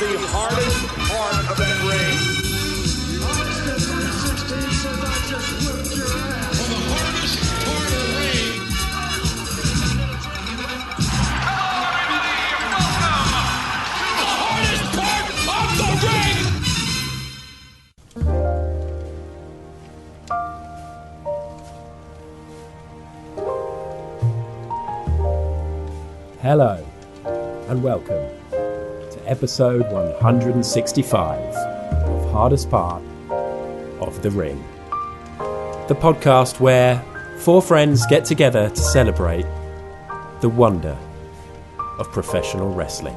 the hardest part of that ring. Hello, and welcome to episode 165 of Hardest Part of the Ring. The podcast where four friends get together to celebrate the wonder of professional wrestling.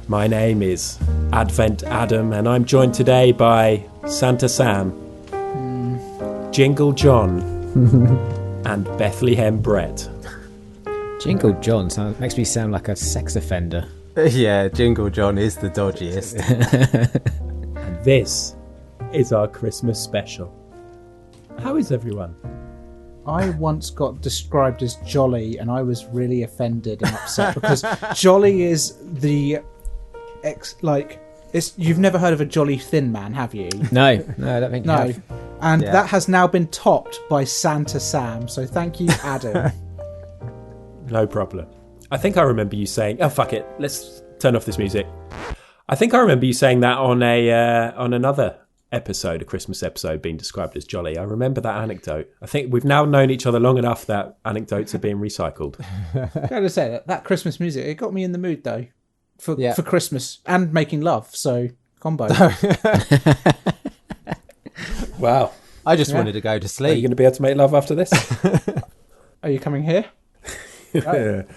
My name is Advent Adam, and I'm joined today by Santa Sam, Jingle John, and Bethlehem Brett. Jingle John makes me sound like a sex offender. Yeah, Jingle John is the dodgiest. And this is our Christmas special. How is everyone? I once got described as jolly and I was really offended and upset because jolly is the you've never heard of a jolly thin man, have you? No, I don't think you have. And that has now been topped by Santa Sam, so thank you, Adam. No problem. I think I remember you saying, "Oh fuck it, let's turn off this music." I think I remember you saying that on another episode, a Christmas episode, being described as jolly. I remember that anecdote. I think we've now known each other long enough that anecdotes are being recycled. I gotta say that Christmas music, it got me in the mood though, for Christmas and making love. So combo. Wow. I just wanted to go to sleep. Are you going to be able to make love after this? Are you coming here? Right.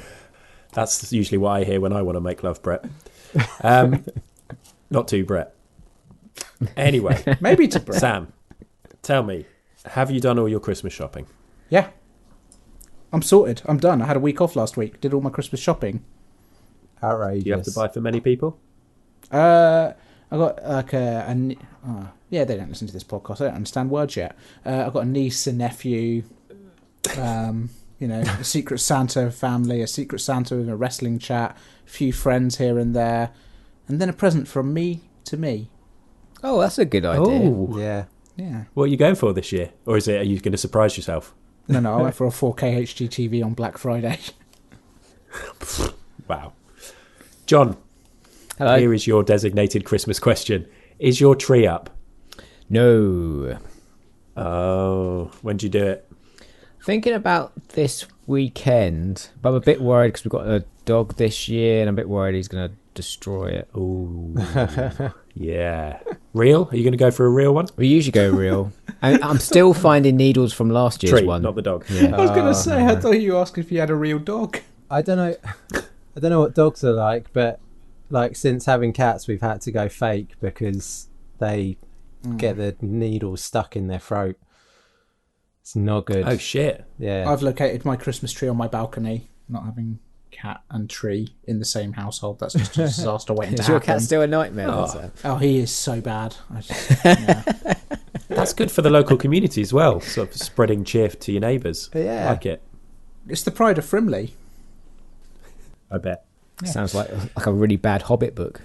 That's usually what I hear when I want to make love, Brett. Not to Brett. Anyway, maybe to Brett. Sam, tell me, have you done all your Christmas shopping? Yeah, I'm sorted. I'm done. I had a week off last week. Did all my Christmas shopping. Outrageous. Do you have to buy for many people? I got like yeah, they don't listen to this podcast. I don't understand words yet. I've got a niece, a nephew. A Secret Santa family, a Secret Santa with a wrestling chat, a few friends here and there, and then a present from me to me. Oh, that's a good idea. Oh, yeah. What are you going for this year? Or are you going to surprise yourself? No, I went for a 4K HDTV on Black Friday. Wow. John, hello. Here is your designated Christmas question. Is your tree up? No. Oh, when do you do it? Thinking about this weekend, but I'm a bit worried because we've got a dog this year and I'm a bit worried he's going to destroy it. Oh, yeah. Real? Are you going to go for a real one? We usually go real. I'm still finding needles from last year's tree, one. not the dog. Yeah. I was going to say, I thought you asked if you had a real dog. I don't know what dogs are like, but like since having cats, we've had to go fake because they get the needles stuck in their throat. It's not good. Oh, shit. Yeah. I've located my Christmas tree on my balcony, not having cat and tree in the same household. That's just a disaster waiting to Is happen. your cat still a nightmare? Oh, he is so bad. That's good for the local community as well, sort of spreading cheer to your neighbours. Yeah. I like it. It's the pride of Frimley. I bet. Yeah. Sounds like a really bad Hobbit book.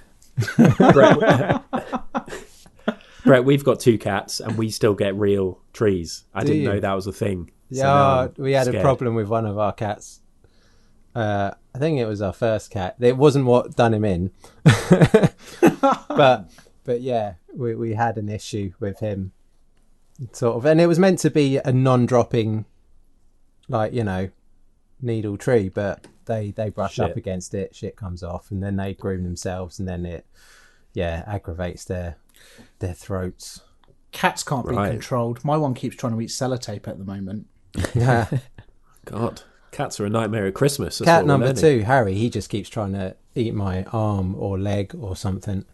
Brett, we've got 2 cats and we still get real trees. I didn't know that was a thing. Yeah, so we had a problem with one of our cats. I think it was our first cat. It wasn't what done him in. but yeah, we had an issue with him. Sort of. And it was meant to be a non-dropping, needle tree, but they brush up against it, shit comes off, and then they groom themselves, and then it aggravates their throats. Cats can't be controlled. My one keeps trying to eat sellotape at the moment. Yeah. God, cats are a nightmare at Christmas. That's Cat number 2, Harry, he just keeps trying to eat my arm or leg or something.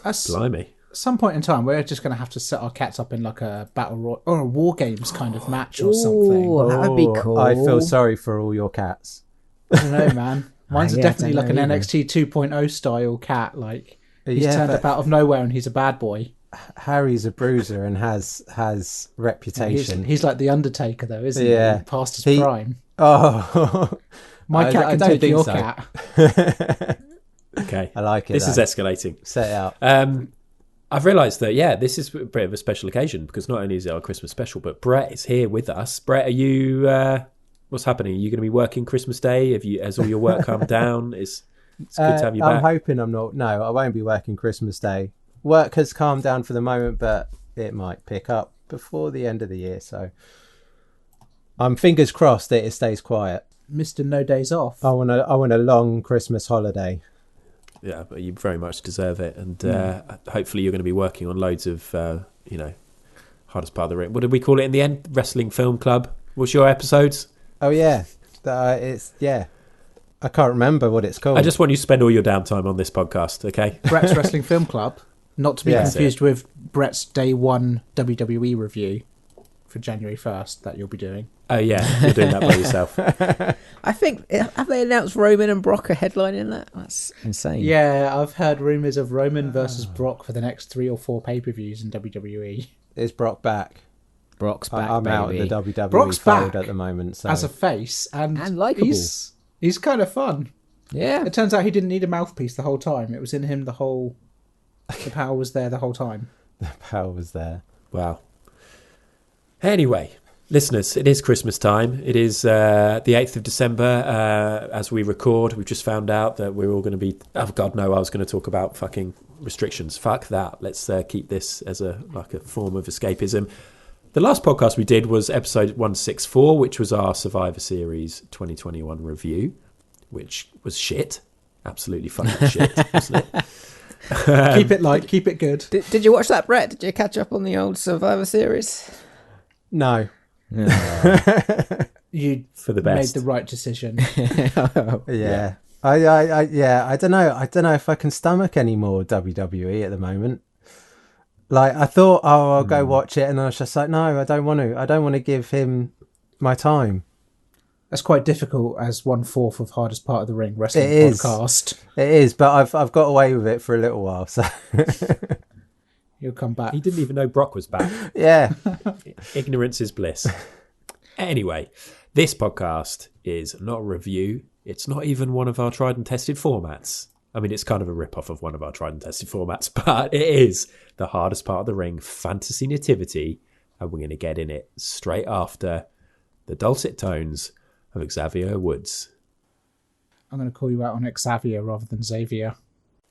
Blimey. At some point in time, we're just going to have to set our cats up in like a battle or a war games kind of match or something. Oh, that would be cool. I feel sorry for all your cats. I don't know, man. Mine's definitely like an NXT 2.0 style cat. Like he's turned up out of nowhere and he's a bad boy. Harry's a bruiser and has reputation. He's like the Undertaker, though, isn't he? Yeah. Past his prime. Oh, My cat can take your cat. Okay. I like it. This is though. escalating. Set it up. I've realised that, this is a bit of a special occasion because not only is it our Christmas special, but Brett is here with us. Brett, are you... what's happening? Are you going to be working Christmas Day? Has all your work calmed down? It's good to have you I'm back. hoping I'm not. No, I won't be working Christmas Day. Work has calmed down for the moment, but it might pick up before the end of the year. So I'm fingers crossed that it stays quiet. Mr. No Days Off. I want a long Christmas holiday. Yeah, but you very much deserve it. And hopefully you're going to be working on loads of, hardest part of the ring. What did we call it in the end? Wrestling Film Club. What's your episodes? Oh, yeah. I can't remember what it's called. I just want you to spend all your downtime on this podcast, okay? Brett's Wrestling Film Club. Not to be Yeah. confused with Brett's Day 1 WWE review for January 1st that you'll be doing. Oh, yeah, you're doing that by yourself. I think, have they announced Roman and Brock are headlining that? That's insane. Yeah, I've heard rumours of Roman versus Brock for the next 3 or 4 pay-per-views in WWE. Is Brock back? Brock's back, I'm out of baby. the WWE Brock's fold back at the moment. So. As a face and likeable. He's kind of fun. Yeah. It turns out he didn't need a mouthpiece the whole time. It was in him the power was there the whole time. The power was there. Wow. Anyway, listeners, it is Christmas time. It is the 8th of December as we record. We've just found out that we're all going to be... Oh, God, no, I was going to talk about fucking restrictions. Fuck that. Let's keep this as a form of escapism. The last podcast we did was episode 164, which was our Survivor Series 2021 review, which was shit. Absolutely fucking shit, wasn't it? Keep it light, keep it good. Did you watch that, Brett? Did you catch up on the old Survivor Series? No. You For the best. made the right decision. Yeah. I don't know. I don't know if I can stomach any more WWE at the moment. Like, I thought, I'll go watch it, and I was just like, no, I don't want to. I don't want to give him my time. That's quite difficult as 1/4 of Hardest Part of the Ring wrestling It is. podcast. It is, but I've got away with it for a little while, so You'll come back. He didn't even know Brock was back. yeah. Ignorance is bliss. Anyway, this podcast is not a review. It's not even one of our tried and tested formats. I mean, it's kind of a rip-off of one of our tried and tested formats, but it is the Hardest Part of the Ring Fantasy Nativity, and we're going to get in it straight after the dulcet tones of Xavier Woods. I'm going to call you out on Xavier rather than Xavier.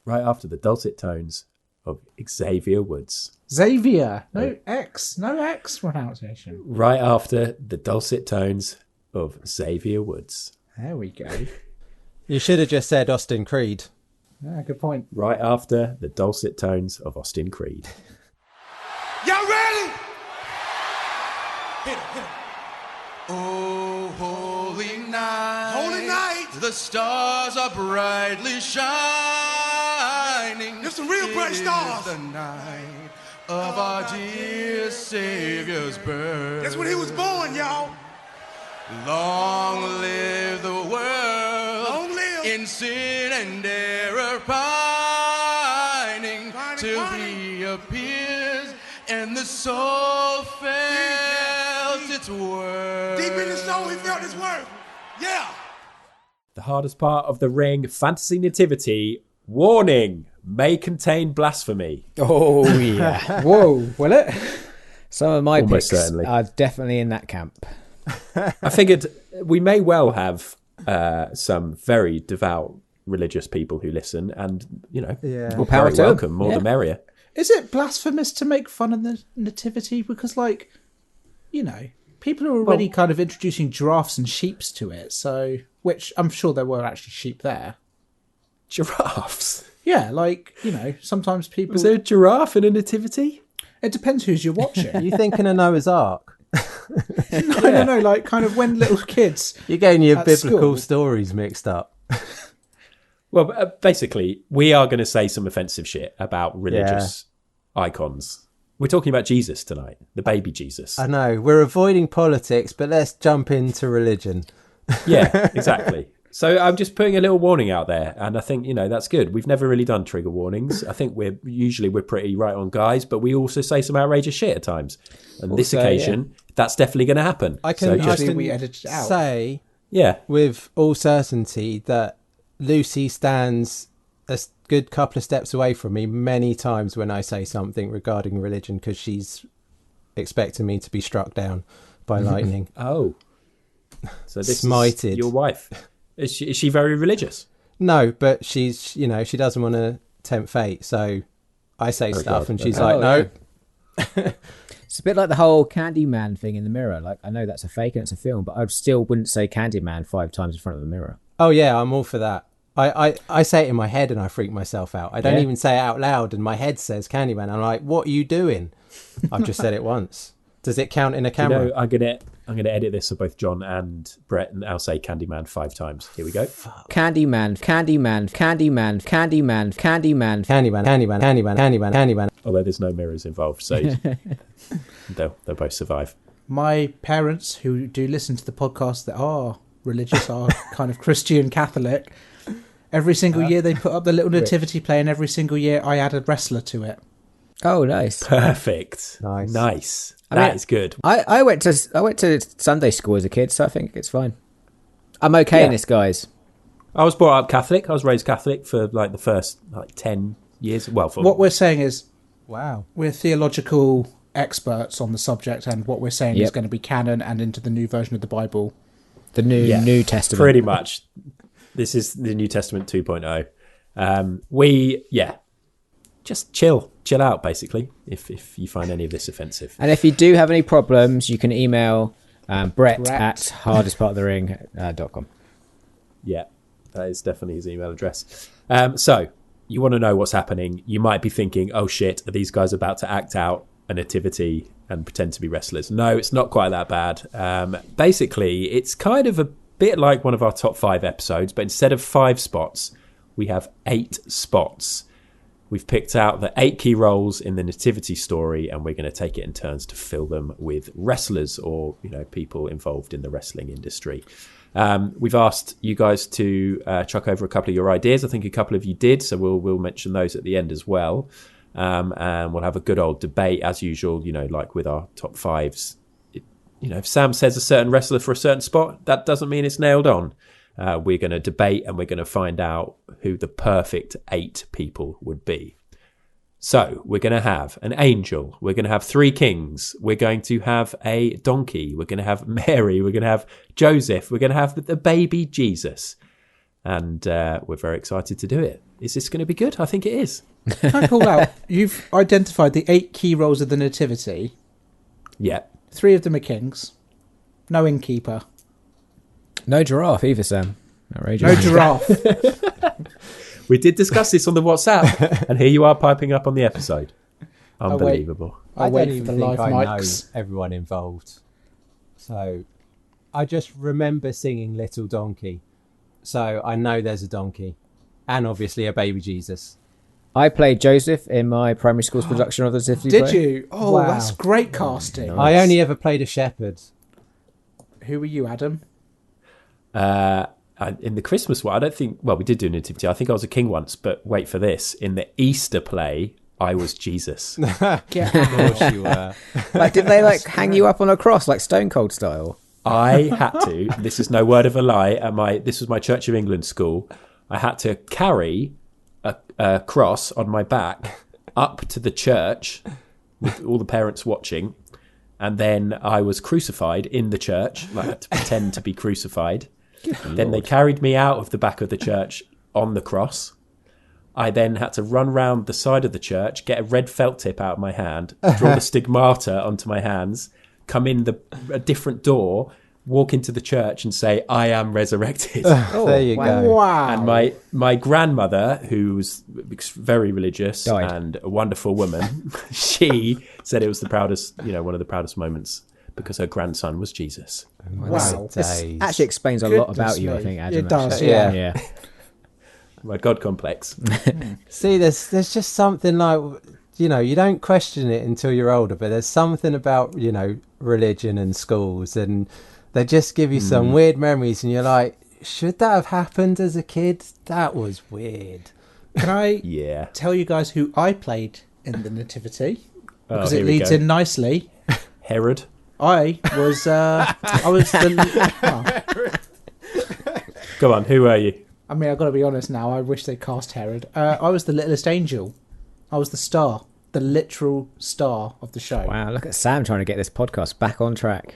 Right after the dulcet tones of Xavier Woods. Xavier! No X pronunciation. Right after the dulcet tones of Xavier Woods. There we go. You should have just said Austin Creed. Yeah, good point. Right after the dulcet tones of Austin Creed. Y'all ready? Hit it, hit it. Oh, holy night. Holy night. The stars are brightly shining. There's some real bright stars. The night of our dear Savior's birth. That's when he was born, y'all. Long live the world. Long live. In sin and error pining. Till he appears and the soul felt its worth. Deep in the soul, he felt his worth. Yeah. The Hardest Part of the Ring Fantasy Nativity. Warning, may contain blasphemy. Oh, yeah. Whoa, will it? Some of my Almost picks certainly. are definitely in that camp. I figured we may well have some very devout religious people who listen, and, you know, Yeah. we're power very to 'em. welcome, more Yeah. the merrier. Is it blasphemous to make fun of the nativity? Because, like, you know, people are already kind of introducing giraffes and sheeps to it, so... Which I'm sure there were actually sheep there. Giraffes? Yeah, like, you know, sometimes people... Was there a giraffe in a nativity? It depends who's you're watching. You thinking of Noah's Ark? No, like, kind of when little kids... You're getting your At biblical school. stories mixed up. Well, basically, we are going to say some offensive shit about religious icons. We're talking about Jesus tonight, the baby Jesus. I know, we're avoiding politics, but let's jump into religion. Yeah, exactly. So I'm just putting a little warning out there, and I think, you know, that's good. We've never really done trigger warnings. I think we're pretty right on guys, but we also say some outrageous shit at times. And this Also, occasion, that's definitely going to happen. I can, So I just, Usually can we edit it out. say yeah, with all certainty that Lucy stands a good couple of steps away from me many times when I say something regarding religion, because she's expecting me to be struck down by lightning. Oh. So this Smited. is your wife. Is she very religious? No, but she's, she doesn't want to tempt fate. So I say stuff and she's like, Oh, no. It's a bit like the whole Candyman thing in the mirror. Like, I know that's a fake and it's a film, but I still wouldn't say Candyman 5 times in front of the mirror. Oh, yeah, I'm all for that. I say it in my head and I freak myself out. I don't even say it out loud and my head says Candyman. I'm like, what are you doing? I've just said it once. Does it count in a camera? I'm gonna edit this so both John and Brett, and I'll say Candyman 5 times. Here we go. Candyman, Candyman, Candyman, Candyman, Candyman. Candyman, Candyman, Candyman, Candyman, Candyman. Although there's no mirrors involved, so they'll both survive. My parents, who do listen to the podcast that are religious, are kind of Christian Catholic. Every single year they put up the little nativity play, and every single year I add a wrestler to it. Oh, nice. Perfect. Nice. That is good. I went to Sunday school as a kid, so I think it's fine. I'm okay in this, guys. I was brought up Catholic. I was raised Catholic for like the first 10 years. Well, for What we're saying is, Wow. we're theological experts on the subject, and what we're saying is going to be canon and into the new version of the Bible. The New Testament. pretty much. This is the New Testament 2.0. Just chill out, basically, if you find any of this offensive. And if you do have any problems, you can email Brett at hardestpartofthering.com. Yeah, that is definitely his email address. So, you want to know what's happening. You might be thinking, oh shit, are these guys about to act out a nativity and pretend to be wrestlers? No, it's not quite that bad. Basically, it's kind of a bit like one of our top 5 episodes, but instead of 5 spots, we have 8 spots. We've picked out the 8 key roles in the nativity story, and we're going to take it in turns to fill them with wrestlers or, people involved in the wrestling industry. We've asked you guys to chuck over a couple of your ideas. I think a couple of you did, so we'll mention those at the end as well. And we'll have a good old debate as usual, like with our top 5s. If Sam says a certain wrestler for a certain spot, that doesn't mean it's nailed on. We're going to debate and we're going to find out who the perfect 8 people would be. So we're going to have an angel. We're going to have 3 kings. We're going to have a donkey. We're going to have Mary. We're going to have Joseph. We're going to have the baby Jesus. And we're very excited to do it. Is this going to be good? I think it is. Can I call out? You've identified the 8 key roles of the nativity. Yeah. 3 of them are kings. No innkeeper. No giraffe either, Sam. Outrageous. No giraffe. We did discuss this on the WhatsApp, and here you are piping up on the episode. Unbelievable. I'll I wait don't for the even live think I know mics. everyone involved. So I just remember singing Little Donkey. So I know there's a donkey. And obviously a baby Jesus. I played Joseph in my primary school's production of the nativity Did play. you? Oh, Wow. that's great casting. Nice. I only ever played a shepherd. Who were you, Adam? In the Christmas one, I don't think... Well, we did do nativity. I think I was a king once, but wait for this. In the Easter play, I was Jesus. Get Of course you were. Like, did they hang you up on a cross like Stone Cold style? I had to... This is no word of a lie. This was my Church of England school. I had to carry a cross on my back up to the church with all the parents watching. And then I was crucified in the church. I had to pretend to be crucified. Then they carried me out of the back of the church on the cross. I then had to run round the side of the church, get a red felt tip out of my hand, draw the stigmata onto my hands, come in a different door, walk into the church and say, I am resurrected. There you go. Wow. And my grandmother, who was very religious Died. and a wonderful woman, she said it was the proudest, one of the proudest moments because her grandson was Jesus. Wow. This Days. actually explains a lot Goodness about you, I me. think, Adam. It does, actually. yeah. Yeah. My God complex. See, there's just something like, you don't question it until you're older, but there's something about, religion and schools, and they just give you some weird memories, and you're like, should that have happened as a kid? That was weird. Can I Yeah. tell you guys who I played in the nativity? Because here it we leads go. in nicely. Herod. I was the... Go on, who are you? I mean, I've got to be honest now. I wish they cast Herod. I was the littlest angel. I was the star, the literal star of the show. Wow, look at Sam trying to get this podcast back on track.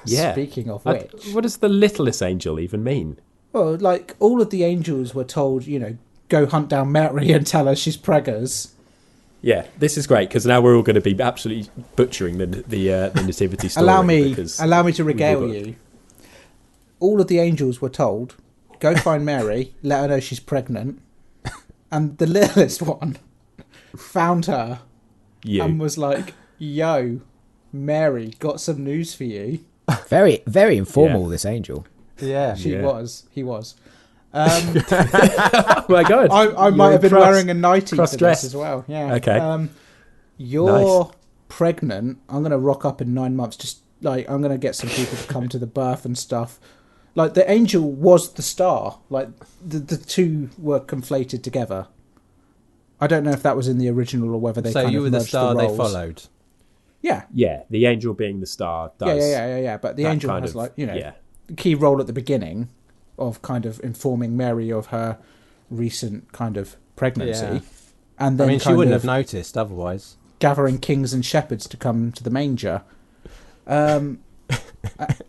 Yeah. Speaking of which, What does the littlest angel even mean? well, like all of the angels were told, go hunt down Mary and tell her she's preggers. Yeah, this is great because now we're all going to be absolutely butchering the nativity story. Allow me to we've regale all got- you. All of the angels were told, go find Mary, let her know she's pregnant, and the littlest one found her and was like, "Yo, Mary, got some news for you." Very, very informal, this angel. Yeah. He was. Oh my god! I might have been wearing a nightie for this as well. Yeah. Okay. You're Nice. pregnant. I'm gonna rock up in 9 months. Just like I'm gonna get some people to come to the birth and stuff. Like the angel was the star. Like the two were conflated together. I don't know if that was in the original or whether they. So kind you of were the merged star they roles. followed. Yeah. Yeah, the angel being the star does. Yeah. But the that angel kind has of- yeah. key role at the beginning of kind of informing Mary of her recent kind of pregnancy, Yeah. and then I mean, she kind wouldn't of have noticed otherwise. gathering kings and shepherds to come to the manger, and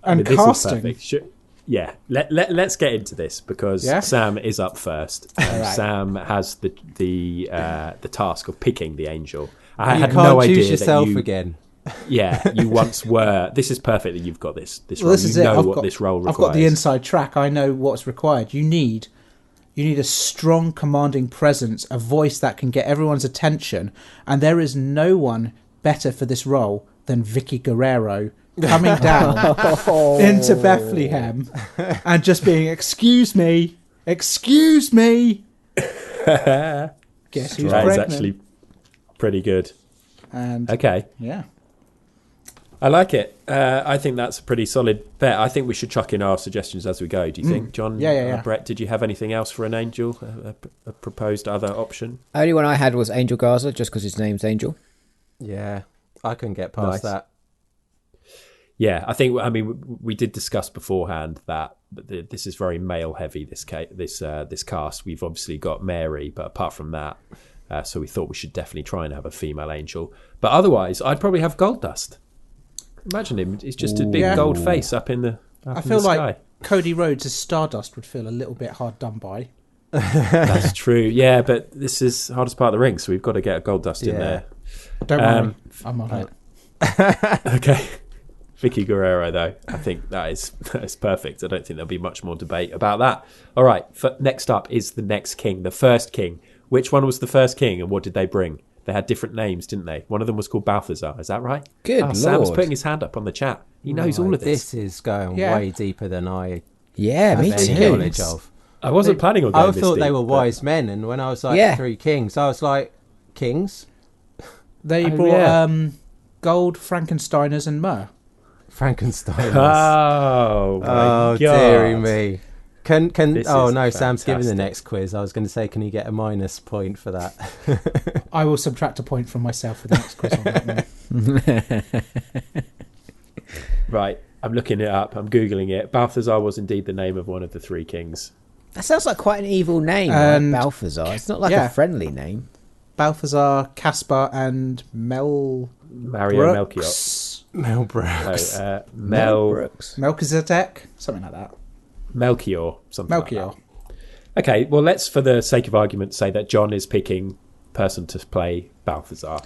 I mean, this is casting. perfect. Yeah, let's get into this because Yeah? Sam is up first. And Right. Sam has the task of picking the angel. I You had can't no idea choose that yourself you, again. Yeah, you once were. This is perfect that you've got this Well, role. this is You it. know I've what got, this role requires. I've got the inside track. I know what's required. You need a strong, commanding presence, a voice that can get everyone's attention, and there is no one better for this role than Vicky Guerrero coming down into Bethlehem and just being, "Excuse me, excuse me." Guess who's That is pregnant? actually pretty good. And Okay. yeah. I like it. I think that's a pretty solid bet. I think we should chuck in our suggestions as we go. Do you think, John? Yeah. Brett, did you have anything else for an angel? A proposed other option? Only one I had was Angel Gaza, just because his name's Angel. Yeah, I couldn't get past Nice. that. Yeah, I think. I mean, we did discuss beforehand that this is very male heavy. This cast. We've obviously got Mary, but apart from that, so we thought we should definitely try and have a female angel. But otherwise, I'd probably have Goldust. Imagine him. It's just a big Yeah. gold face up in the. I feel like Cody Rhodes as Stardust would feel a little bit hard done by. That's true. Yeah, but this is hardest part of the ring, so we've got to get a Goldust in Yeah. there. Don't worry, I'm on it. Okay. Vicky Guerrero, though, I think that is perfect. I don't think there'll be much more debate about that. All right, next up is the next king, the first king. Which one was the first king and what did they bring? They had different names, didn't they? One of them was called Balthazar. Is that right? Good Sam's Lord. putting his hand up on the chat. He knows all of this. This is going Yeah. way deeper than I Yeah, me have any too. knowledge of. I wasn't planning on going I this thought they deep, were but- wise men, and when I was like Yeah. three kings, I was like, kings? They Oh, brought yeah. gold, Frankensteiners, and myrrh. Frankenstein. Oh, my Oh, God. dearie me. Can This oh is no, Sam's giving the fantastic. next quiz. I was going to say, can he get a minus point for that? I will subtract a point from myself for the next quiz on that one. Right, I'm looking it up. I'm Googling it. Balthazar was indeed the name of one of the three kings. That sounds like quite an evil name, And- right? Balthazar. It's not like Yeah. a friendly name. Balthazar, Caspar, and Mario Melchior. Brooks. Mel Brooks. Mel Brooks. Melchizedek, something like that. Melchior, something Melchior. like that. Okay, well, let's, for the sake of argument, say that John is picking person to play Balthazar.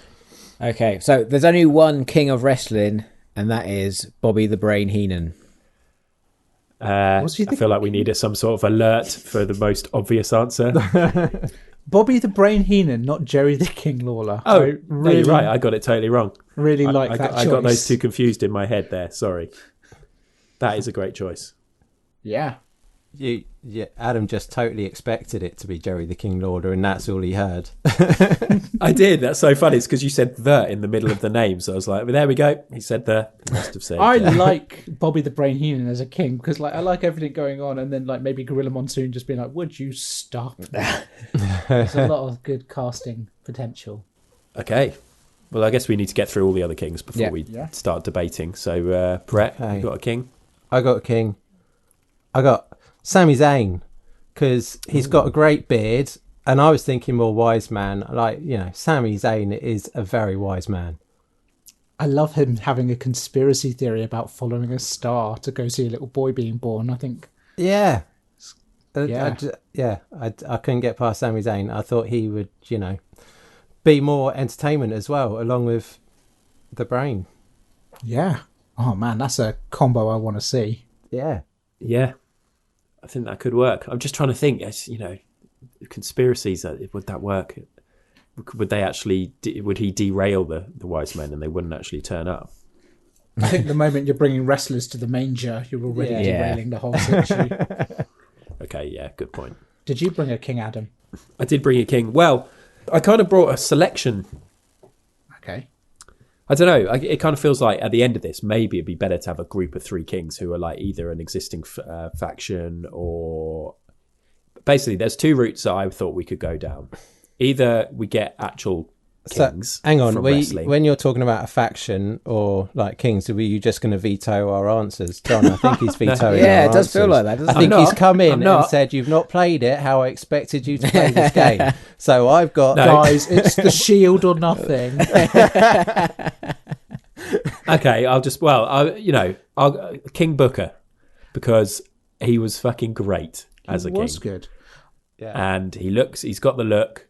Okay, so there's only one king of wrestling, and that is Bobby the Brain Heenan. I What's he feel like we need some sort of alert for the most obvious answer. Bobby the Brain Heenan, not Jerry the King Lawler. Oh, I no, you're right. I got it totally wrong. really like I that got, I choice. got those two confused in my head there. Sorry. That is a great choice. Yeah. Adam just totally expected it to be Jerry the King Lawler, and that's all he heard. I did. That's so funny. It's because you said "the" in the middle of the name, so I was like, well, "There we go." He said "the." He must have said. I like Bobby the Brain Heenan as a king because, like, I like everything going on, and then like maybe Gorilla Monsoon just being like, "Would you stop?" There's a lot of good casting potential. Okay. Well, I guess we need to get through all the other kings before we Yeah. start debating. So, Brett, Okay. you got a king? I got a king. I got Sami Zayn, because he's got a great beard, and I was thinking more wise man. Like, you know, Sami Zayn is a very wise man. I love him having a conspiracy theory about following a star to go see a little boy being born. I think. Yeah. Yeah. I couldn't get past Sami Zayn. I thought he would, you know, be more entertainment as well, along with the brain. Yeah. Oh man, that's a combo I want to see. Yeah. Yeah, I think that could work. I'm just trying to think, you know, conspiracies, would that work? Would they actually, would he derail the wise men and they wouldn't actually turn up? I think the moment you're bringing wrestlers to the manger, you're already derailing the whole situation. Okay, yeah, good point. Did you bring a King Adam? I did bring a king. Well, I kind of brought a selection. Okay. I don't know. It kind of feels like at the end of this, maybe it'd be better to have a group of 3 kings who are like either an existing faction or... Basically, there's 2 routes that I thought we could go down. Either we get actual kings. So, hang on, from wrestling. when you're talking about a faction or like kings, were you just going to veto our answers? John, I think he's vetoing our Yeah, it does answers. feel like that, doesn't I think it? he's come in I'm not. and said, you've not played it how I expected you to play this game. So I've got... Guys, it's the Shield or nothing. Okay, I'll King Booker, because he was fucking great as a king. He was good. And he's got the look,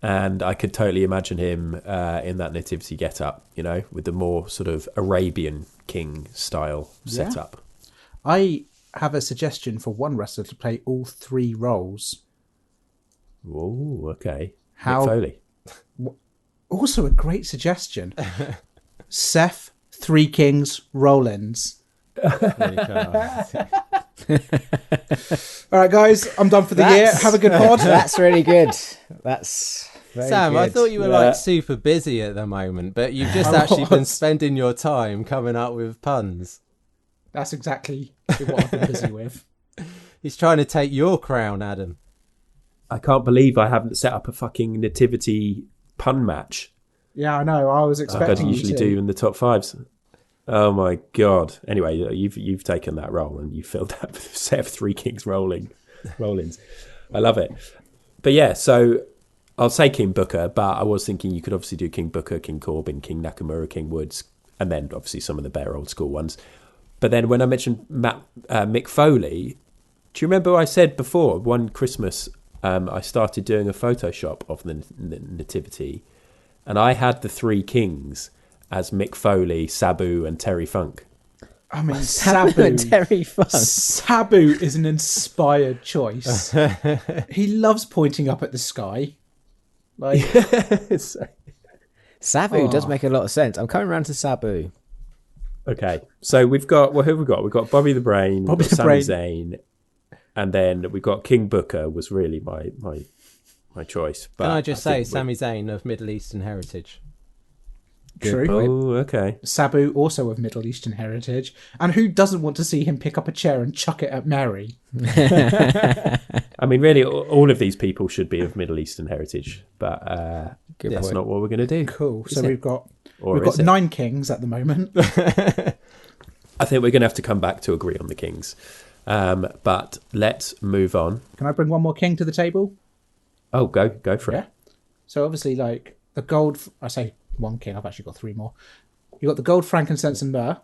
and I could totally imagine him in that nativity get-up, you know, with the more sort of Arabian king style setup. I have a suggestion for one wrestler to play all 3 roles. Oh, okay. How- Mick Foley. Also a great suggestion. Seth, 3 Kings, Rollins. All right, guys, I'm done for the year. Have a good pod. That's really good. That's very Sam, good. I thought you were like super busy at the moment, but you've just actually been spending your time coming up with puns. That's exactly what I've been busy with. He's trying to take your crown, Adam. I can't believe I haven't set up a fucking nativity pun match Yeah, I know. I was like expecting I you usually to. do in the top 5s. Oh my god! Anyway, you've taken that role and you filled that with a set of 3 kings roll-ins. I love it. But yeah, so I'll say King Booker, but I was thinking you could obviously do King Booker, King Corbin, King Nakamura, King Woods, and then obviously some of the better old school ones. But then when I mentioned Mick Foley, do you remember I said before one Christmas I started doing a Photoshop of the nativity, and I had the 3 kings as Mick Foley, Sabu, and Terry Funk. I mean, Sabu and Terry Funk. Sabu is an inspired choice. He loves pointing up at the sky. Like, Sabu does make a lot of sense. I'm coming around to Sabu. Okay, so we've got, who have we got? We've got Bobby the Brain, Bobby we've the got Brain. Sami Zayn, and then we've got King Booker was really my choice. But Can I just say think Sami Zayn of Middle Eastern heritage? true. Oh, okay. Sabu also of Middle Eastern heritage. And who doesn't want to see him pick up a chair and chuck it at Mary? I mean, really, all of these people should be of Middle Eastern heritage, but that's point. not what we're going to do. Cool. So Is it? we've got Or we've got is it? 9 kings at the moment. I think we're going to have to come back to agree on the kings. But let's move on. Can I bring one more king to the table? Oh, go for Yeah. it. So obviously, like the gold. I say one king. I've actually got 3 more. You got the gold, frankincense, and myrrh,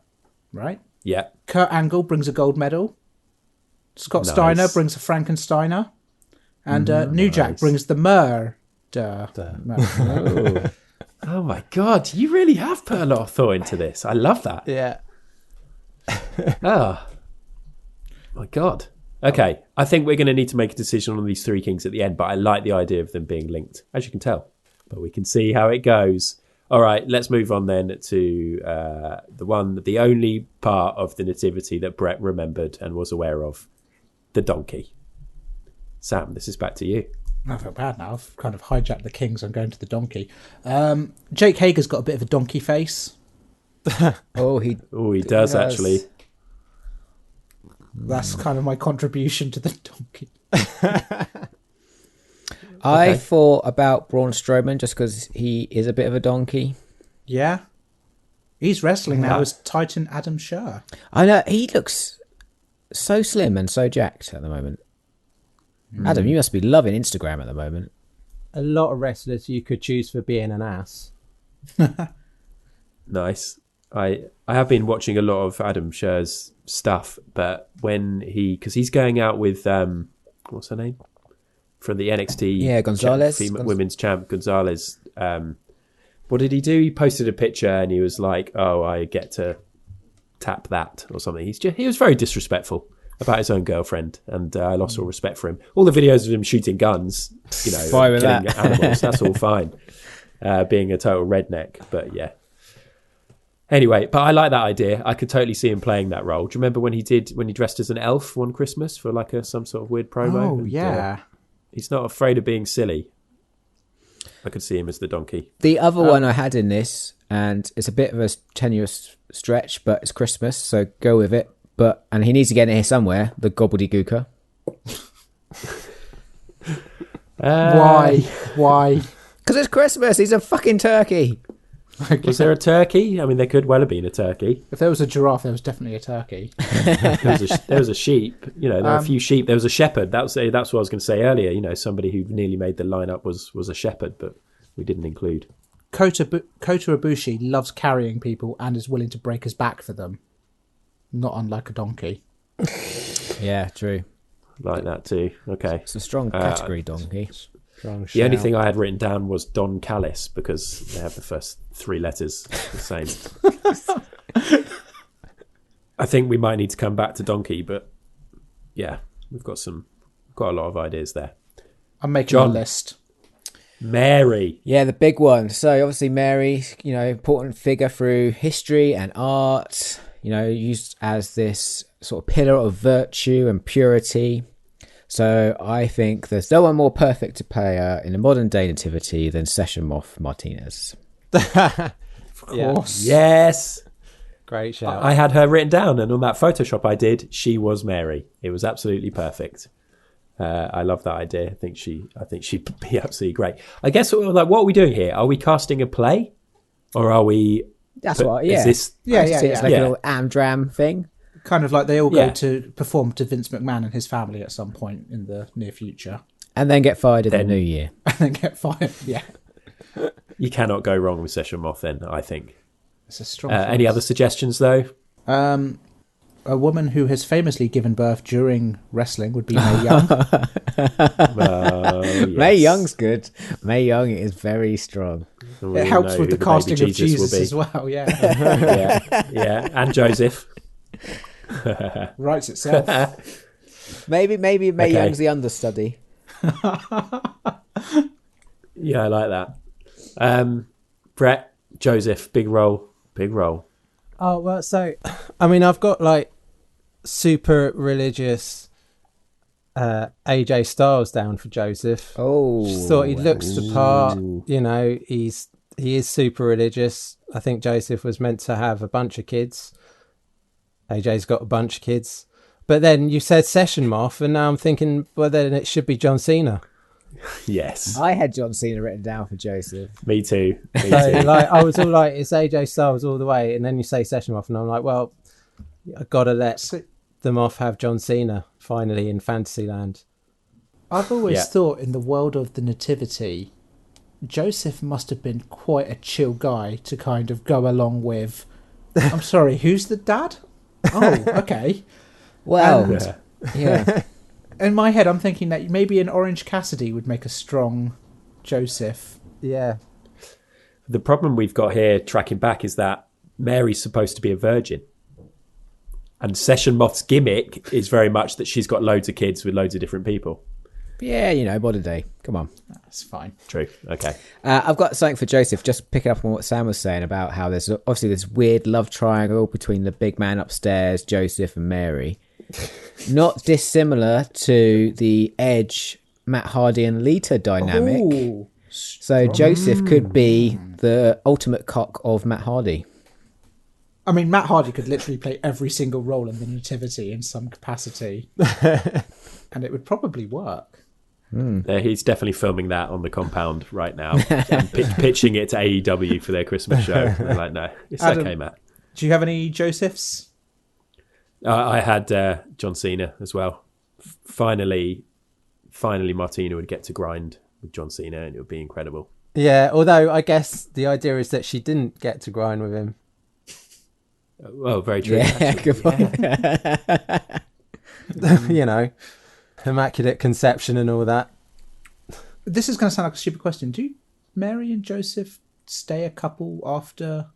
right? Yeah. Kurt Angle brings a gold medal. Scott Nice. Steiner brings a Frankensteiner, and New Jack brings the myrrh. Oh. Oh my God, you really have put a lot of thought into this. I love that. Yeah. Oh my God. Okay, I think we're going to need to make a decision on these 3 kings at the end, but I like the idea of them being linked, as you can tell. But we can see how it goes. All right, let's move on then to the only part of the nativity that Brett remembered and was aware of, the donkey. Sam, this is back to you. I feel bad now. I've kind of hijacked the kings. I'm going to the donkey. Jake Hager's got a bit of a donkey face. Oh, he does Yes. actually. That's kind of my contribution to the donkey. I Okay. thought about Braun Strowman just because he is a bit of a donkey. Yeah. He's wrestling now Yeah. as Titan Adam Scher. I know he looks so slim and so jacked at the moment. Adam, you must be loving Instagram at the moment. A lot of wrestlers you could choose for being an ass. Nice. I have been watching a lot of Adam Scherr's stuff, but because he's going out with what's her name from the NXT, Gonzalez, women's champ Gonzalez. What did he do? He posted a picture and he was like, "Oh, I get to tap that" or something. He was very disrespectful about his own girlfriend, and I lost all respect for him. All the videos of him shooting guns, killing animals, that's all fine. Being a total redneck, but yeah. Anyway, but I like that idea. I could totally see him playing that role. Do you remember when he dressed as an elf one Christmas for like some sort of weird promo? Oh, yeah. He's not afraid of being silly. I could see him as the donkey. The other one I had in this, and it's a bit of a tenuous stretch, but it's Christmas, so go with it. And he needs to get in here somewhere, the gobbledygooker. Why? Because it's Christmas. He's a fucking turkey. Was there a turkey? I mean, there could well have been a turkey. If there was a giraffe, there was definitely a turkey. There was a sheep. There are a few sheep. There was a shepherd. That's what I was going to say earlier. Somebody who nearly made the lineup was a shepherd, but we didn't include. Kota Ibushi loves carrying people and is willing to break his back for them. Not unlike a donkey. Yeah, true. Like that too. Okay. It's a strong category, donkey. The only thing I had written down was Don Callis because they have the first three letters the same. I think we might need to come back to donkey, but yeah, we've got a lot of ideas there. I'm making a list. Mary. Yeah, the big one. So obviously Mary, important figure through history and art, used as this sort of pillar of virtue and purity. So I think there's no one more perfect to play in a modern day nativity than Session Moth Martinez. Of course. Yes. Great shout. I had her written down, and on that Photoshop I did, she was Mary. It was absolutely perfect. I love that idea. I think she'd be absolutely great. I guess what are we doing here? Are we casting a play, or are we? That's what. Yeah. Is this? Yeah. It's like a little amdram thing. Kind of like they all go to perform to Vince McMahon and his family at some point in the near future. And then get fired in the new year. And then get fired, yeah. You cannot go wrong with Session Moth then, I think. It's a strong any other suggestions, though? A woman who has famously given birth during wrestling would be Mae Young. Yes. Mae Young's good. Mae Young is very strong. It helps with the casting of Jesus as well, yeah. yeah. And Joseph. Writes itself. Maybe Mae Young's the understudy. Yeah, I like that. Brett, Joseph, big role. Oh, well, so, I mean, I've got like super religious AJ Styles down for Joseph. Oh. Just thought he looks the part, he is super religious. I think Joseph was meant to have a bunch of kids. AJ's got a bunch of kids. But then you said Session Moth, and now I'm thinking, well, then it should be John Cena. Yes. I had John Cena written down for Joseph. Me too. I was all like, it's AJ Styles all the way. And then you say Session Moth, and I'm like, well, I've got to let the Moth have John Cena finally in Fantasyland. I've always thought in the world of the Nativity, Joseph must have been quite a chill guy to kind of go along with. I'm sorry, who's the dad? Oh, okay. Well, yeah. In my head, I'm thinking that maybe an Orange Cassidy would make a strong Joseph. Yeah. The problem we've got here, tracking back, is that Mary's supposed to be a virgin. And Session Moth's gimmick is very much that she's got loads of kids with loads of different people. Yeah, modern day. Come on. That's fine. True. Okay. I've got something for Joseph, just picking up on what Sam was saying about how there's obviously this weird love triangle between the big man upstairs, Joseph, and Mary. Not dissimilar to the Edge, Matt Hardy, and Lita dynamic. Ooh, so Joseph could be the ultimate cock of Matt Hardy. I mean, Matt Hardy could literally play every single role in the Nativity in some capacity. And it would probably work. He's definitely filming that on the compound right now and pitching it to AEW for their Christmas show. They're like, no, it's Adam, okay, Matt. Do you have any Josephs? I had John Cena as well. Finally, finally Martina would get to grind with John Cena, and it would be incredible. Yeah, although I guess the idea is that she didn't get to grind with him. Well, very true. Yeah, good point. You know, immaculate conception and all that. This is going to sound like a stupid question. Do Mary and Joseph stay a couple after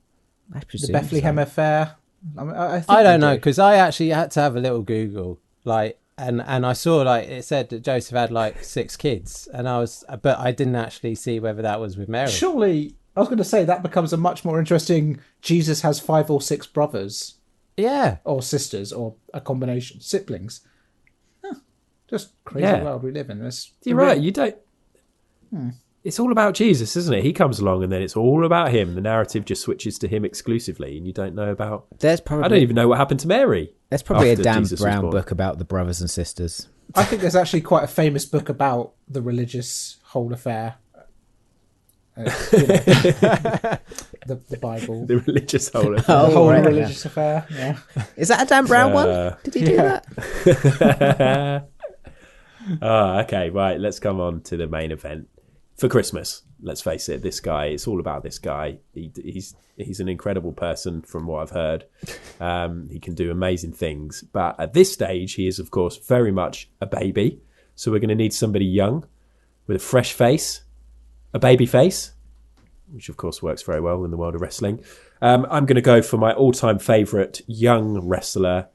I the presume Bethlehem so. affair? I think I don't they know, do. because I actually had to have a little Google, like, and I saw like it said that Joseph had like 6 kids, but I didn't actually see whether that was with Mary. Surely, I was going to say that becomes a much more interesting. Jesus has 5 or 6 brothers Yeah, or sisters or a combination siblings. Huh. Just crazy Yeah. world we live in. You're right. You don't. It's all about Jesus, isn't it? He comes along, and then it's all about him. The narrative just switches to him exclusively, and you don't know about. There's I don't probably even know what happened to Mary. there's probably a after Dan Jesus was Brown born. book about the brothers and sisters. I think there's actually quite a famous book about the religious whole affair. You know, the Bible. The religious whole. The Oh, whole right, religious affair. Yeah. Is that a Dan Brown one? Did he do that? Okay, right. Let's come on to the main event for Christmas. Let's face it. This guy. It's all about this guy. He's an incredible person, from what I've heard. He can do amazing things, but at this stage, he is, of course, very much a baby. So we're going to need somebody young, with a fresh face, a baby face, which of course works very well in the world of wrestling. I'm going to go for my all-time favourite young wrestler,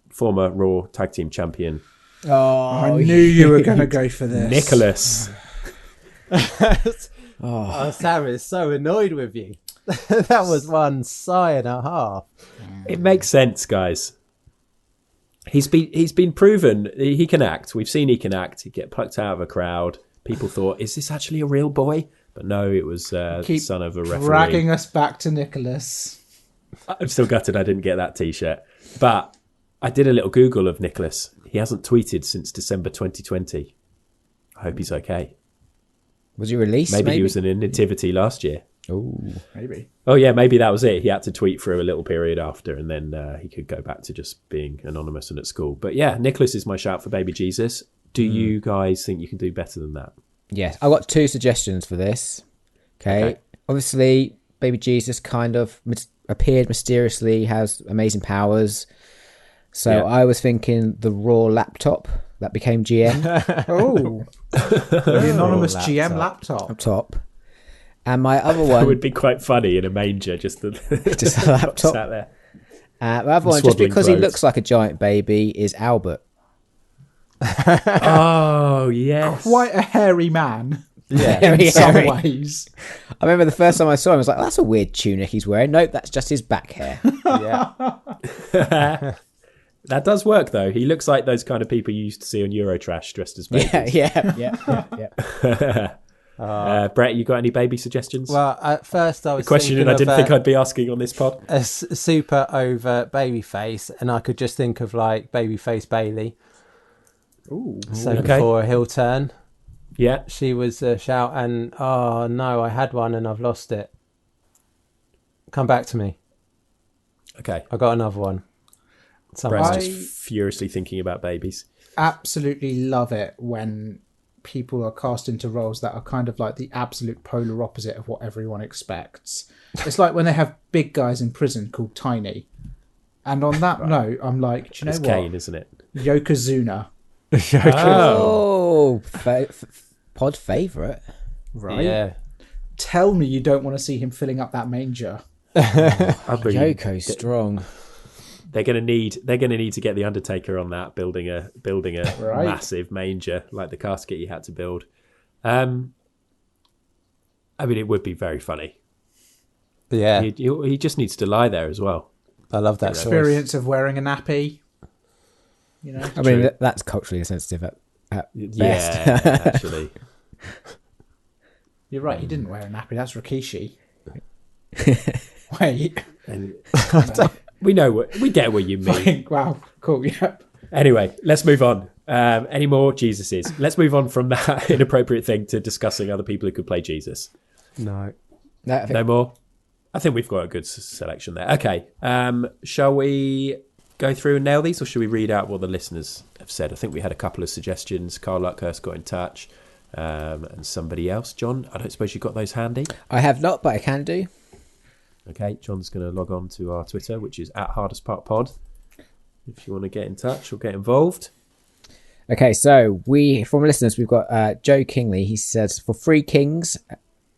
former Raw Tag Team Champion, I knew you were going to go for this. Nicholas. Oh, Sam is so annoyed with you. That was one sigh and a half. It makes sense, guys. He's been proven he can act. We've seen he can act. He get plucked out of a crowd. People thought, is this actually a real boy? But no, it was the Keep son of a referee. dragging us back to Nicholas. I'm still gutted I didn't get that T-shirt. But I did a little Google of Nicholas. He hasn't tweeted since December 2020. I hope he's okay. Was he released? Maybe he was in a Nativity last year. Oh, Maybe. Oh, yeah, maybe that was it. He had to tweet for a little period after, and then he could go back to just being anonymous and at school. But yeah, Nicholas is my shout for Baby Jesus. Do you guys think you can do better than that? yes. I got 2 suggestions for this. Okay. Obviously, Baby Jesus kind of appeared mysteriously, has amazing powers. So Yeah. I was thinking the Raw laptop that became GM Oh, the anonymous laptop. GM laptop. up top. And my other That one, would be quite funny in a manger, just just a laptop. sat there. My other one, just Swaddling because he clothes. looks like a giant baby, is Albert. Oh, yes. Quite a hairy man. Yeah. In some hairy. ways. I remember the first time I saw him, I was like, that's a weird tunic he's wearing. Nope, that's just his back hair. Yeah. That does work, though. He looks like those kind of people you used to see on Eurotrash dressed as babies. Yeah. Brett, you got any baby suggestions? Well, at first I was a question thinking I of didn't think I'd be asking on this pod. a super over babyface, and I could just think of like babyface Bailey. Ooh. So Okay. before a heel turn, Yeah. she was a shout, and oh no, I had one and I've lost it. Come back to me. Okay. I got another one. Brett's I- just furiously thinking about babies. Absolutely love it when people are cast into roles that are kind of like the absolute polar opposite of what everyone expects. It's like when they have big guys in prison called Tiny. And on that note, I'm like, do you know It's what? Kane, isn't it? Yokozuna, Oh, pod favourite. right? Yeah. Tell me you don't want to see him filling up that manger. I mean, Yoko's strong. they're going to need to get the Undertaker on that, building a Right. massive manger like the casket he had to build. I mean, it would be very funny. Yeah. He just needs to lie there as well. I love that choice. Experience of wearing a nappy. You know? I mean, True. that's culturally sensitive at best. Yeah, actually. You're right, he didn't wear a nappy. That's Rikishi. Wait. And we get what you mean. Wow, cool, yeah. Anyway, let's move on. Any more Jesuses? Let's move on from that inappropriate thing to discussing other people who could play Jesus. No. No, I think- No more? I think we've got a good selection there. Okay. Shall we go through and nail these, or should we read out what the listeners have said. I think we had a couple of suggestions. Carl Luckhurst got in touch, and somebody else. John, I don't suppose you've got those handy? I have not, but I can do. Okay, John's going to log on to our Twitter, which is @HardestPartPod, if you want to get in touch or get involved. Okay, so from listeners, we've got Joe Kingley. He says, for 3 kings,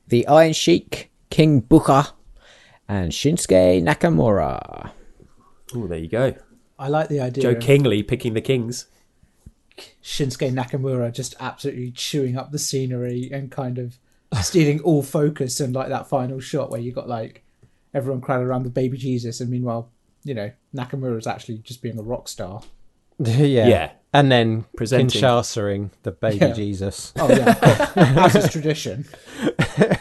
the Iron Sheik, King Booker, and Shinsuke Nakamura. Oh, there you go. I like the idea Joe of Kingley picking the kings. Shinsuke Nakamura just absolutely chewing up the scenery and kind of stealing all focus, and like that final shot where you got like everyone crowded around the baby Jesus, and meanwhile, Nakamura's actually just being a rock star. Yeah. And then Presenting. Kinshasa-ing the baby Jesus. Oh yeah, of course. As is tradition.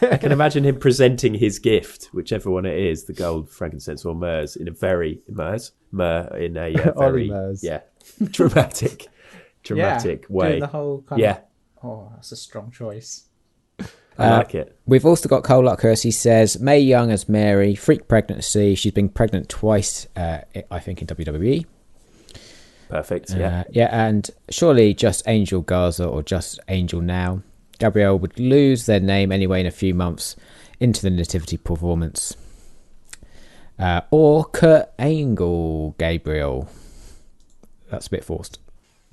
I can imagine him presenting his gift, whichever one it is, the gold, frankincense, or myrrh, in a very very Murs. dramatic way. Doing the whole kind of, oh, that's a strong choice. I like it. We've also got Cole Luckhurst. He says, Mae Young as Mary, freak pregnancy. She's been pregnant twice, I think, in WWE. Perfect. And surely just Angel Garza or just Angel Now. Gabrielle would lose their name anyway in a few months into the Nativity performance. Or Kurt Angle Gabriel. That's a bit forced.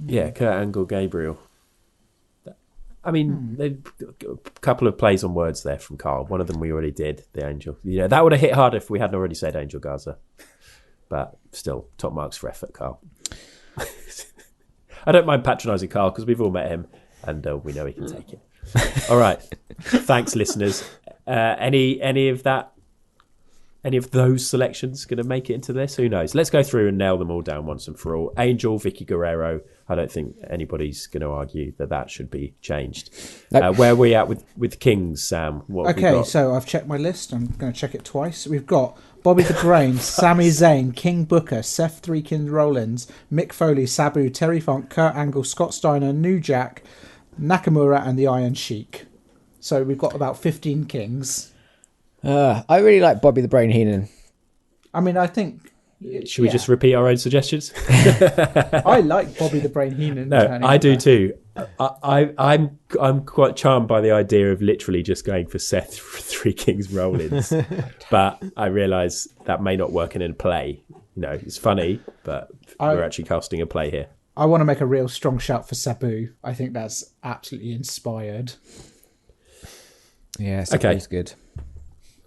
Yeah, Kurt Angle Gabriel. I mean, a couple of plays on words there from Carl. One of them we already did, the Angel. That would have hit harder if we hadn't already said Angel Garza. But still, top marks for effort, Carl. I don't mind patronising Carl because we've all met him and we know he can take it. All right. Thanks, listeners. Any of those selections going to make it into this? Who knows? Let's go through and nail them all down once and for all. Angel, Vicky Guerrero. I don't think anybody's going to argue that should be changed. Nope. Where are we at with Kings, Sam? What have we got? So I've checked my list. I'm going to check it twice. We've got Bobby the Brain, Sami Zayn, King Booker, Seth Three Kings Rollins, Mick Foley, Sabu, Terry Funk, Kurt Angle, Scott Steiner, New Jack, Nakamura, and the Iron Sheik. So we've got about 15 kings. I really like Bobby the Brain Heenan. I mean, I think... Should we just repeat our own suggestions? I like Bobby the Brain Heenan. No, I do too. I'm quite charmed by the idea of literally just going for Seth Three Kings Rollins, but I realise that may not work in a play. It's funny, but we're actually casting a play here. I want to make a real strong shout for Sabu. I think that's absolutely inspired. Yeah, Sabu's good.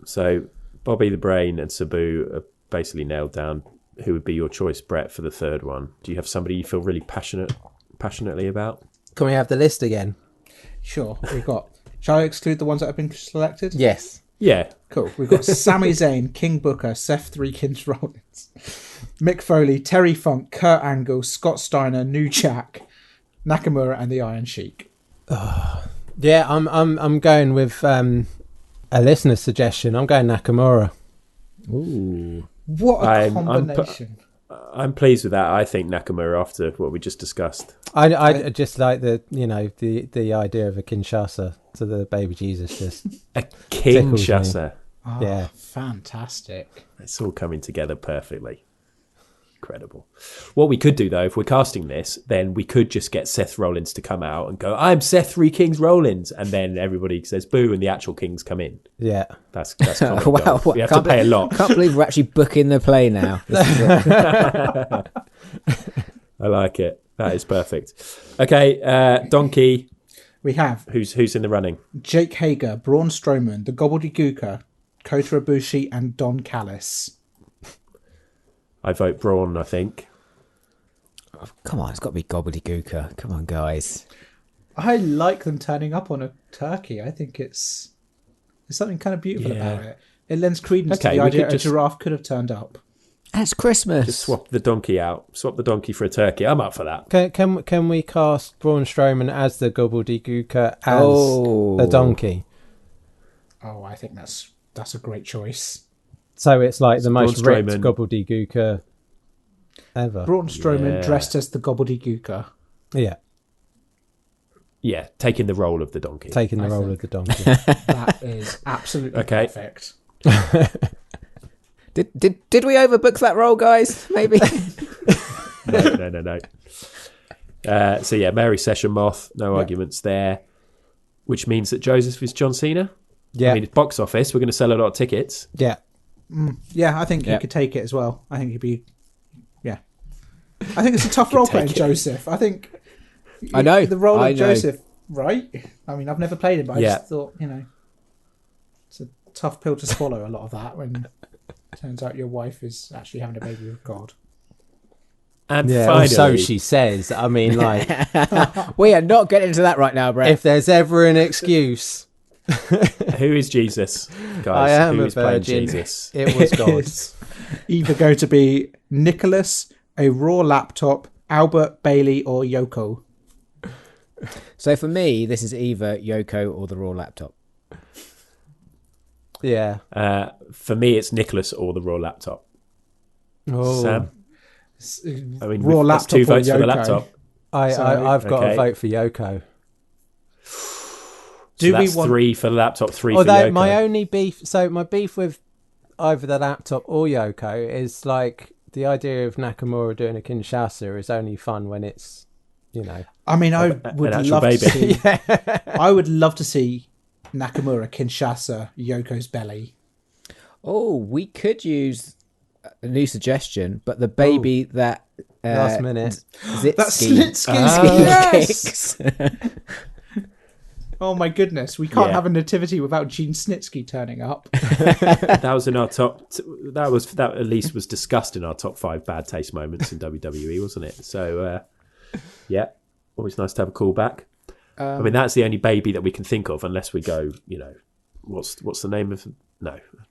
So Bobby the Brain and Sabu are basically nailed down. Who would be your choice, Brett, for the third one? Do you have somebody you feel really passionately about? Can we have the list again? Sure. We've got... Shall I exclude the ones that have been selected? Yes. Yeah. Cool. We've got Sami Zayn, King Booker, Seth Three Kings Rollins, Mick Foley, Terry Funk, Kurt Angle, Scott Steiner, New Jack, Nakamura, and the Iron Sheik. Yeah, I'm going with a listener suggestion. I'm going Nakamura. Ooh. What a combination. I'm pleased with that. I think Nakamura, after what we just discussed. I just like the idea of a Kinshasa to the baby Jesus. Just a Kinshasa. Oh, yeah. Fantastic. It's all coming together perfectly. Incredible. What we could do, though, if we're casting this, then we could just get Seth Rollins to come out and go, I'm Seth Three Kings Rollins. And then everybody says boo and the actual kings come in. Yeah. That's common. Wow, we have to pay a lot. I can't believe we're actually booking the play now. I like it. That is perfect. Okay, Donkey. We have Who's in the running? Jake Hager, Braun Strowman, the Gobbledygooker, Kota Ibushi, and Don Callis. I vote Braun, I think. Oh, come on, it's got to be Gobbledygooker. Come on, guys. I like them turning up on a turkey. I think it's something kind of beautiful about it. It lends credence to the idea a giraffe could have turned up. And it's Christmas. Just swap the donkey out. Swap the donkey for a turkey. I'm up for that. Can we cast Braun Strowman as the Gobbledygooker as the donkey? Oh, I think that's a great choice. So it's like the Braun most ripped Strowman. Gobbledygooker ever. Braun Strowman dressed as the Gobbledygooker. Yeah. Yeah, taking the role of the donkey. Taking the role of the donkey. That is absolutely perfect. Did we overbook that role, guys? Maybe. No. So yeah, Mary Session Moth, no arguments there. Which means that Joseph is John Cena. Yeah. I mean, it's box office. We're going to sell a lot of tickets. Yeah. Yeah, I think he could take it as well. I think he'd be. Yeah, I think it's a tough role playing Joseph. I think. I know the role I of know. Joseph, right? I mean, I've never played it, but I just thought, it's a tough pill to swallow. A lot of that when it turns out your wife is actually having a baby with God. And Yeah, finally, or so she says. I mean, like, We are not getting into that right now, Brett. if there's ever an excuse, who is Jesus, guys? I am who a is playing virgin. Jesus? It was God. It's either going to be Nicholas, a raw laptop, Albert, Bailey, or Yoko. So for me, this is either Yoko or the Raw laptop. Yeah. For me, it's Nicholas or the Raw laptop. Oh. Sam? I mean, Raw that's laptop two or votes for the Yoko? laptop. I've got Okay. to vote for Yoko. So that's 3 for the laptop, 3 for Although Yoko. my only beef, so my beef with either the laptop or Yoko is like the idea of Nakamura doing a Kinshasa is only fun when it's, I mean, I An would actual love to baby. see. I would love to see Nakamura Kinshasa Yoko's belly. Oh, we could use a new suggestion, but the baby that last minute. Zitsky, That's Snitsky. Yes! Kicks. Oh my goodness, we can't Yeah. have a nativity without Gene Snitsky turning up. That was in our top. That at least was discussed in our top 5 bad taste moments in WWE, wasn't it? So, yeah, always nice to have a callback. I mean, that's the only baby that we can think of, unless we go, what's the name of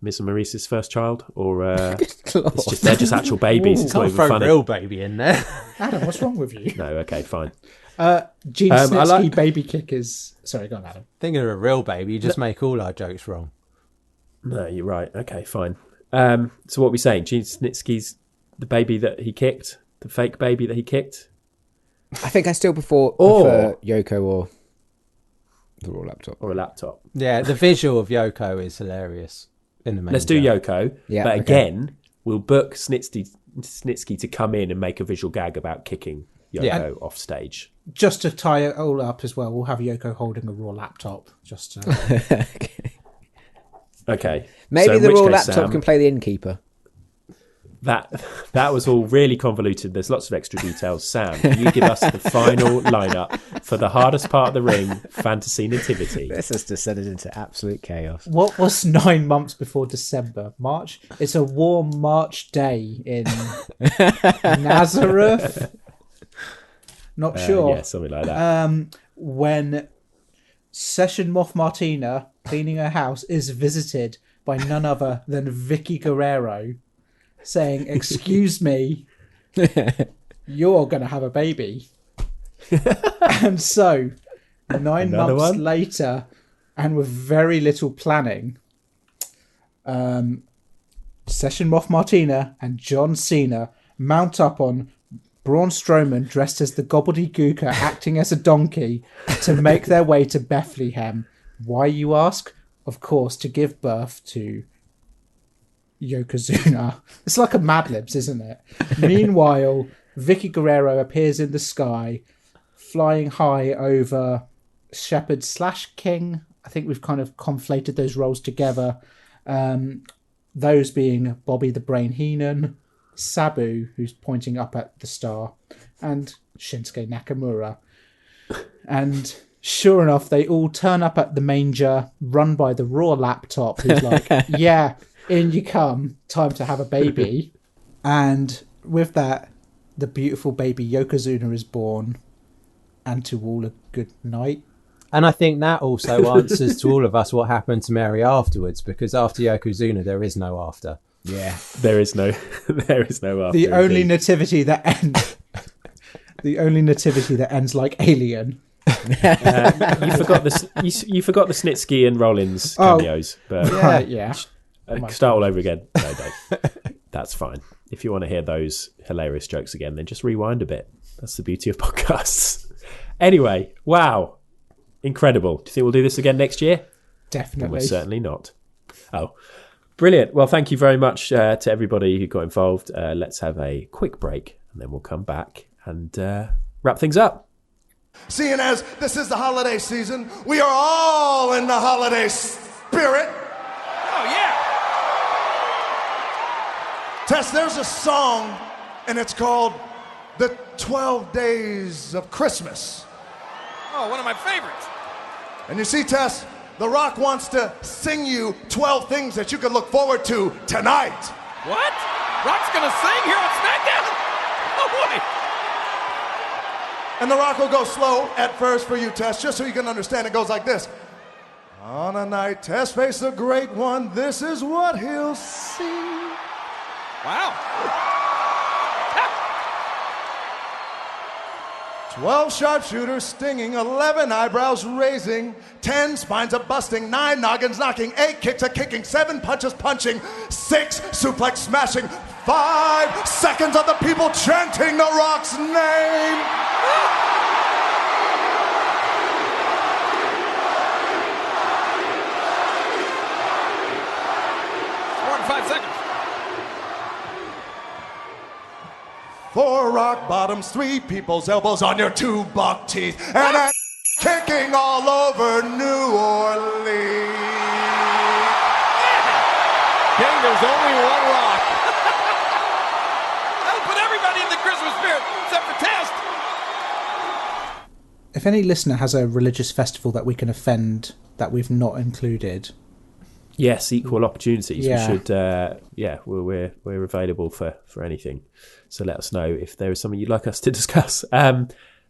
Miss and Maurice's first child, or they're just actual babies. It's not Can't even throw funny. real baby in there. Adam, what's wrong with you? No, okay, fine. Gene I Snitsky like- baby kick is... Sorry, go on, Adam. Thinking of a real baby, you just make all our jokes wrong. No, you're right. Okay, fine. So what are we saying? Gene Snitsky's the baby that he kicked, the fake baby that he kicked. I think I still prefer Yoko or the Raw laptop. Or a laptop. Yeah, the visual of Yoko is hilarious in the main. Let's do Yoko. Yeah, but okay. again, we'll book Snitsky to come in and make a visual gag about kicking Yoko off stage. Just to tie it all up as well, we'll have Yoko holding a raw laptop. Just to... Okay. Maybe so in the which Raw case, laptop Sam, can play the innkeeper. That was all really convoluted. There's lots of extra details. Sam, can you give us the final lineup for the hardest part of the ring, Fantasy Nativity? This has descended into absolute chaos. What was 9 months before December? March? It's a warm March day in Nazareth? Not sure. Yeah, something like that. When Session Moth Martina, cleaning her house, is visited by none other than Vicky Guerrero, saying, "Excuse me, you're going to have a baby." And so, 9 Another months one? later, and with very little planning, Session Moth Martina and John Cena mount up on Braun Strowman dressed as the gobbledygooker acting as a donkey to make their way to Bethlehem. Why, you ask? Of course, to give birth to Yokozuna. It's like a Mad Libs, isn't it? Meanwhile, Vicky Guerrero appears in the sky, flying high over Shepherd / King. I think we've kind of conflated those roles together. Those being Bobby the Brain Heenan, Sabu, who's pointing up at the star, and Shinsuke Nakamura. And sure enough, they all turn up at the manger, run by the Raw laptop, who's like, yeah, in you come, time to have a baby. And with that, the beautiful baby Yokozuna is born, and to all a good night. And I think that also answers to all of us what happened to Mary afterwards, because after Yokozuna, there is no after. Yeah. There is no after. The only indeed. nativity that ends... the only nativity that ends like Alien. You forgot you forgot the Snitsky and Rollins cameos, but Yeah. start all over again. No, don't. That's fine. If you want to hear those hilarious jokes again, then just rewind a bit. That's the beauty of podcasts. Anyway, wow, incredible. Do you think we'll do this again next year? Definitely. We're certainly not. Oh, brilliant. Well, thank you very much to everybody who got involved. Let's have a quick break and then we'll come back and wrap things up. Seeing as this is the holiday season, we are all in the holiday spirit. Oh, yeah. Tess, there's a song, and it's called The 12 Days of Christmas. Oh, one of my favorites. And you see, Tess, The Rock wants to sing you 12 things that you can look forward to tonight. What? Rock's gonna sing here on SmackDown? Oh, boy. And The Rock will go slow at first for you, Tess, just so you can understand. It goes like this. On a night Tess faced the great one, this is what he'll see. Wow. 12 sharpshooters stinging, 11 eyebrows raising, 10 spines a busting, 9 noggins knocking, 8 kicks a kicking, 7 punches punching, 6 suplex smashing, 5 seconds of the people chanting The Rock's name. More than 5 seconds. 4 rock bottoms, 3 people's elbows on your 2 buck teeth, and a kicking all over New Orleans. King, there's only one Rock. That'll put everybody in the Christmas spirit, except for Test. If any listener has a religious festival that we can offend that we've not included, Yes, equal opportunities. Yeah. We should. We're available for anything. So let us know if there is something you'd like us to discuss.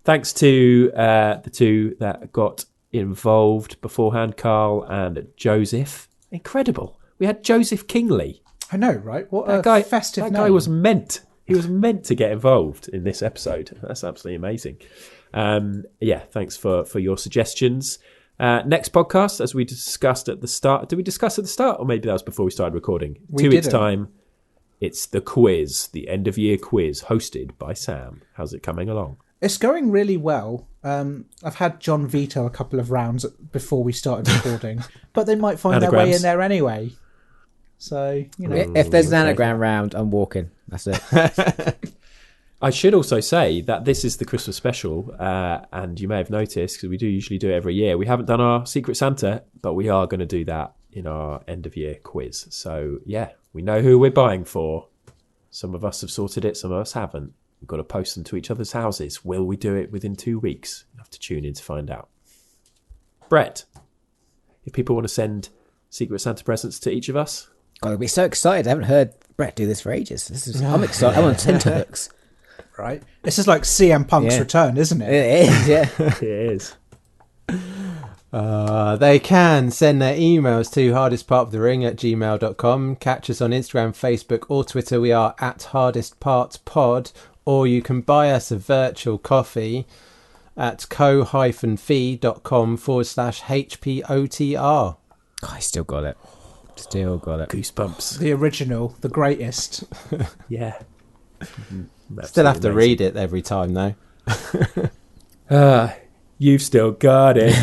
Thanks to the two that got involved beforehand, Carl and Joseph. Incredible. We had Joseph Kingley. I know, right? What That a guy, festive that name. guy was meant. He was meant to get involved in this episode. That's absolutely amazing. Thanks for your suggestions. Next podcast, as we discussed at the start. Did we discuss at the start? Or maybe that was before we started recording. We 2 weeks' didn't. time, it's the quiz, the end-of-year quiz, hosted by Sam. How's it coming along? It's going really well. I've had John veto a couple of rounds before we started recording, but they might find their way Anagrams. in there anyway. So, you know. If there's an okay. anagram round, I'm walking. That's it. I should also say that this is the Christmas special, and you may have noticed, because we do usually do it every year, we haven't done our Secret Santa, but we are going to do that in our end-of-year quiz. So, yeah, we know who we're buying for. Some of us have sorted it, some of us haven't. We've got to post them to each other's houses. Will we do it within 2 weeks? You have to tune in to find out. Brett, if people want to send Secret Santa presents to each of us, God, I'll be so excited. I haven't heard Brett do this for ages. I'm excited. I'm on tenterhooks. Right? This is like CM Punk's Yeah. return, isn't it? It is, yeah. it is. They can send their emails to hardestpartofthering@gmail.com. Catch us on Instagram, Facebook or Twitter. We are at hardestpartspod. Or you can buy us a virtual coffee at co-fi.com/HPOTR. I still got it. Still got it. Goosebumps. The original, the greatest. Yeah. Still have to read it every time though. You've still got it.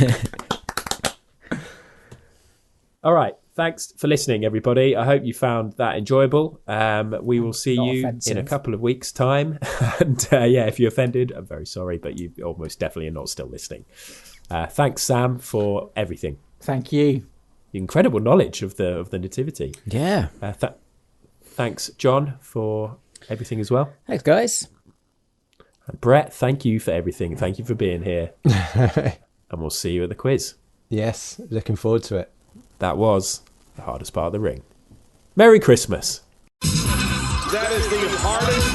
All right. Thanks for listening, everybody. I hope you found that enjoyable. We will see Not you offensive. in a couple of weeks' time. And if you're offended, I'm very sorry, but you almost definitely are not still listening. Thanks, Sam, for everything. Thank you. Incredible knowledge of the Nativity. Yeah. Thanks, John, for everything as well. Thanks, guys. And Brett, thank you for everything. Thank you for being here. And we'll see you at the quiz. Yes, looking forward to it. That was the hardest part of the ring. Merry Christmas. That is the hardest